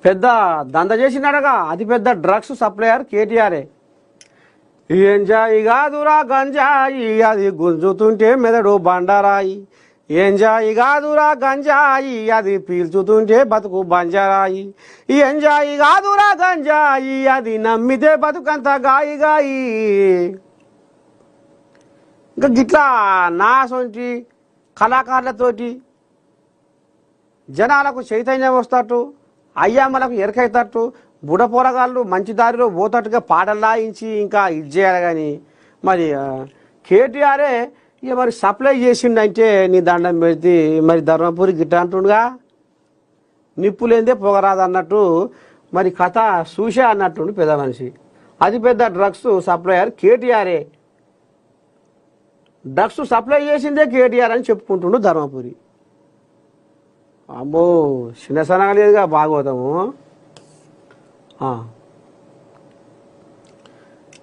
పెద్ద దంద చేసినాడగా అతి పెద్ద డ్రగ్స్ సప్లయర్ కేటీఆరే. ఎంజాయి కాదురా గంజాయి అది గుంజుతుంటే మెదడు బండరాయి. ఎంజాయి కాదురా గంజాయి అది పీల్చుతుంటే బతుకు బంజరాయి. ఎంజాయి కాదురా గంజాయి అది నమ్మితే బతుకంత గాయి గాయి. ఇంకా గిట్లా నా సొంటి కళాకారులతోటి జనాలకు చైతన్యం వస్తట్టు, అయ్యమ్మలకు ఎరకైతట్టు, బుడపోరగాళ్ళు మంచి దారిలో పోతట్టుగా పాటలు లాయించి ఇంకా ఇది చేయాలి. కానీ మరి కేటీఆరే ఇక మరి సప్లై చేసిండంటే నీ దండం పెడితే మరి ధర్మపురి గిట్ట అంటుండగా నిప్పులేందే పొగరాదు అన్నట్టు మరి కథ చూసే అన్నట్టుండి పెద్ద మనిషి. అతి పెద్ద డ్రగ్స్ సప్లయర్ కేటీఆరే. డ్రగ్స్ సప్లై చేసిందే కేటీఆర్ అని చెప్పుకుంటుండు ధర్మపురి. అమ్మో చిన్న సనగా లేదుగా భాగవతము.